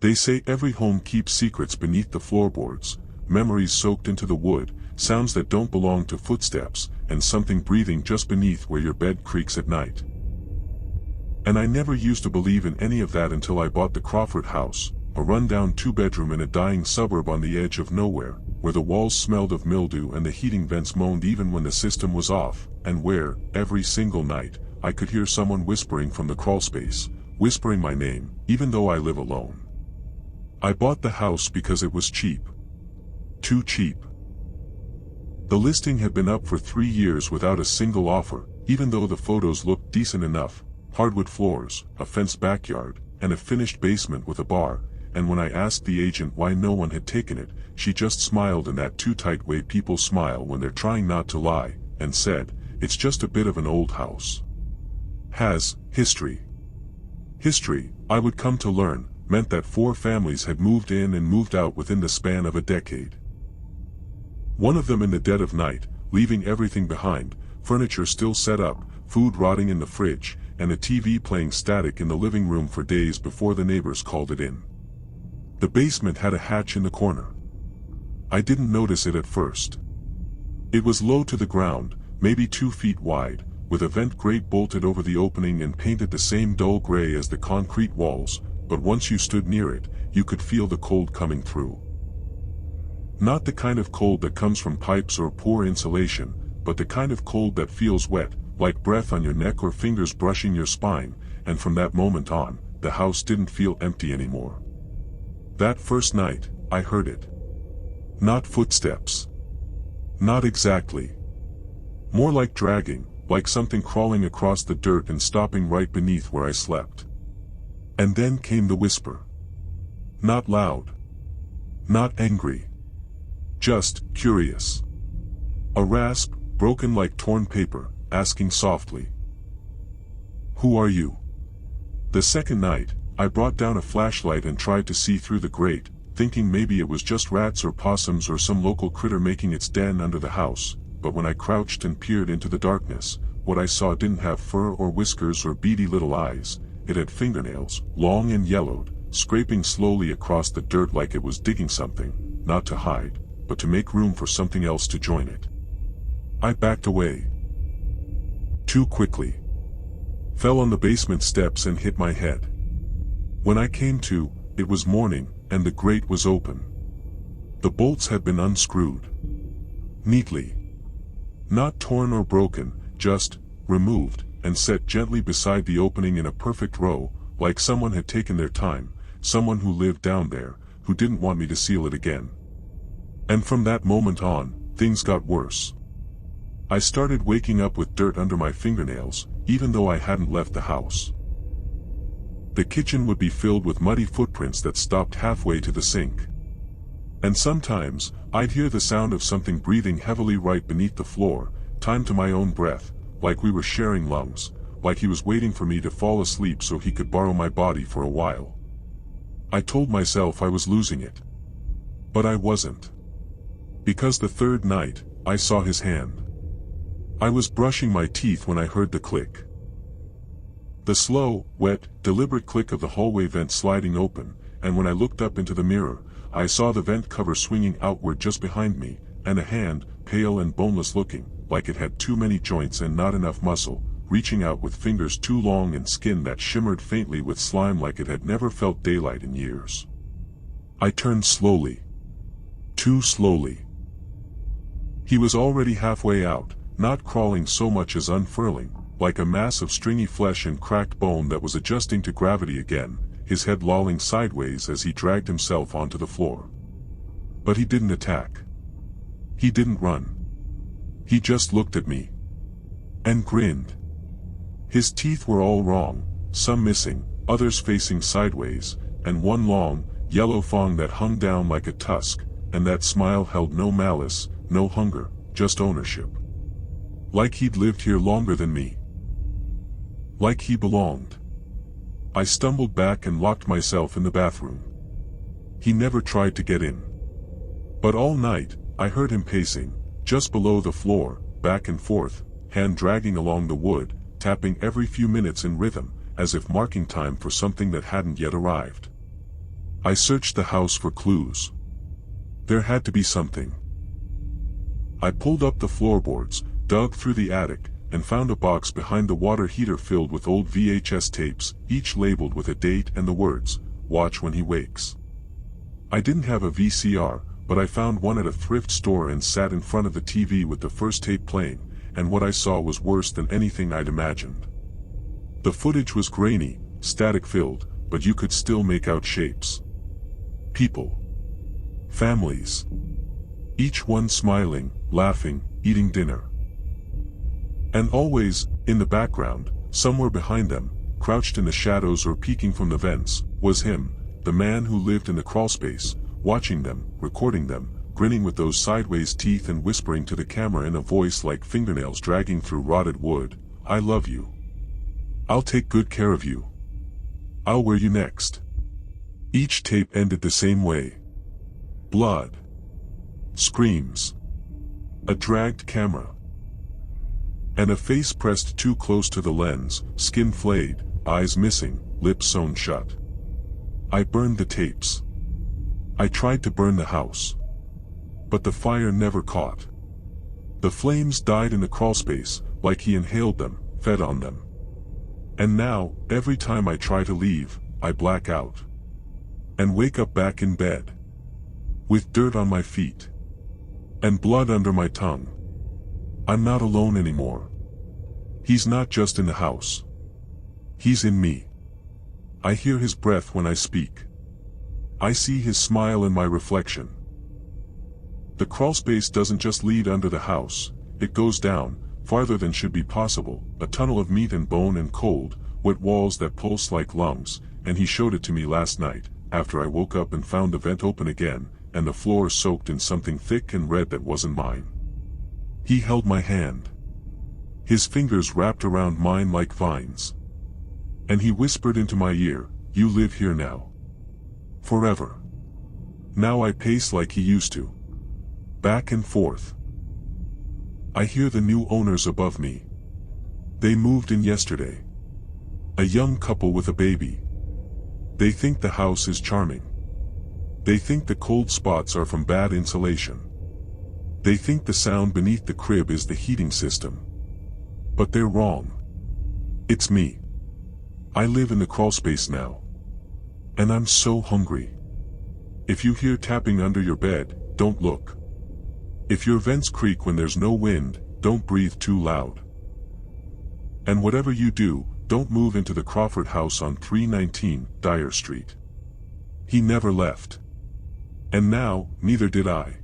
They say every home keeps secrets beneath the floorboards, memories soaked into the wood, sounds that don't belong to footsteps, and something breathing just beneath where your bed creaks at night. And I never used to believe in any of that until I bought the Crawford house, a run-down two-bedroom in a dying suburb on the edge of nowhere, where the walls smelled of mildew and the heating vents moaned even when the system was off, and where, every single night, I could hear someone whispering from the crawlspace, whispering my name, even though I live alone. I bought the house because it was cheap. Too cheap. The listing had been up for 3 years without a single offer, even though the photos looked decent enough: hardwood floors, a fenced backyard, and a finished basement with a bar. And when I asked the agent why no one had taken it, she just smiled in that too tight way people smile when they're trying not to lie, and said, "It's just a bit of an old house. Has history." History, I would come to learn, meant that 4 families had moved in and moved out within the span of a decade. One of them in the dead of night, leaving everything behind: furniture still set up, food rotting in the fridge, and a TV playing static in the living room for days before the neighbors called it in. The basement had a hatch in the corner. I didn't notice it at first. It was low to the ground, maybe 2 feet wide, with a vent grate bolted over the opening and painted the same dull gray as the concrete walls, but once you stood near it, you could feel the cold coming through. Not the kind of cold that comes from pipes or poor insulation, but the kind of cold that feels wet, like breath on your neck or fingers brushing your spine, and from that moment on, the house didn't feel empty anymore. That first night, I heard it. Not footsteps. Not exactly. More like dragging, like something crawling across the dirt and stopping right beneath where I slept. And then came the whisper. Not loud. Not angry. Just curious. A rasp, broken like torn paper, asking softly, "Who are you?" The second night, I brought down a flashlight and tried to see through the grate, thinking maybe it was just rats or possums or some local critter making its den under the house, but when I crouched and peered into the darkness, what I saw didn't have fur or whiskers or beady little eyes. It had fingernails, long and yellowed, scraping slowly across the dirt like it was digging something, not to hide, but to make room for something else to join it. I backed away. Too quickly. Fell on the basement steps and hit my head. When I came to, it was morning, and the grate was open. The bolts had been unscrewed. Neatly. Not torn or broken, just removed, and set gently beside the opening in a perfect row, like someone had taken their time, someone who lived down there, who didn't want me to seal it again. And from that moment on, things got worse. I started waking up with dirt under my fingernails, even though I hadn't left the house. The kitchen would be filled with muddy footprints that stopped halfway to the sink. And sometimes, I'd hear the sound of something breathing heavily right beneath the floor, timed to my own breath, like we were sharing lungs, like he was waiting for me to fall asleep so he could borrow my body for a while. I told myself I was losing it. But I wasn't. Because the third night, I saw his hand. I was brushing my teeth when I heard the click. The slow, wet, deliberate click of the hallway vent sliding open, and when I looked up into the mirror, I saw the vent cover swinging outward just behind me, and a hand, pale and boneless looking, like it had too many joints and not enough muscle, reaching out with fingers too long and skin that shimmered faintly with slime like it had never felt daylight in years. I turned slowly. Too slowly. He was already halfway out, not crawling so much as unfurling, like a mass of stringy flesh and cracked bone that was adjusting to gravity again, his head lolling sideways as he dragged himself onto the floor. But he didn't attack. He didn't run. He just looked at me. And grinned. His teeth were all wrong, some missing, others facing sideways, and one long, yellow fang that hung down like a tusk, and that smile held no malice, no hunger, just ownership. Like he'd lived here longer than me. Like he belonged. I stumbled back and locked myself in the bathroom. He never tried to get in. But all night, I heard him pacing, just below the floor, back and forth, hand dragging along the wood, tapping every few minutes in rhythm, as if marking time for something that hadn't yet arrived. I searched the house for clues. There had to be something. I pulled up the floorboards, dug through the attic, and found a box behind the water heater filled with old VHS tapes, each labeled with a date and the words, "Watch when he wakes." I didn't have a VCR, but I found one at a thrift store and sat in front of the TV with the first tape playing, and what I saw was worse than anything I'd imagined. The footage was grainy, static-filled, but you could still make out shapes. People. Families. Each one smiling, laughing, eating dinner. And always, in the background, somewhere behind them, crouched in the shadows or peeking from the vents, was him, the man who lived in the crawlspace, watching them, recording them, grinning with those sideways teeth and whispering to the camera in a voice like fingernails dragging through rotted wood, "I love you. I'll take good care of you. I'll wear you next." Each tape ended the same way. Blood. Screams. A dragged camera. And a face pressed too close to the lens, skin flayed, eyes missing, lips sewn shut. I burned the tapes. I tried to burn the house. But the fire never caught. The flames died in the crawlspace, like he inhaled them, fed on them. And now, every time I try to leave, I black out. And wake up back in bed. With dirt on my feet. And blood under my tongue. I'm not alone anymore. He's not just in the house. He's in me. I hear his breath when I speak. I see his smile in my reflection. The crawlspace doesn't just lead under the house, it goes down, farther than should be possible, a tunnel of meat and bone and cold, wet walls that pulse like lungs, and he showed it to me last night, after I woke up and found the vent open again, and the floor soaked in something thick and red that wasn't mine. He held my hand. His fingers wrapped around mine like vines. And he whispered into my ear, "You live here now. Forever." Now I pace like he used to. Back and forth. I hear the new owners above me. They moved in yesterday. A young couple with a baby. They think the house is charming. They think the cold spots are from bad insulation. They think the sound beneath the crib is the heating system. But they're wrong. It's me. I live in the crawlspace now. And I'm so hungry. If you hear tapping under your bed, don't look. If your vents creak when there's no wind, don't breathe too loud. And whatever you do, don't move into the Crawford house on 319 Dyer Street. He never left. And now, neither did I.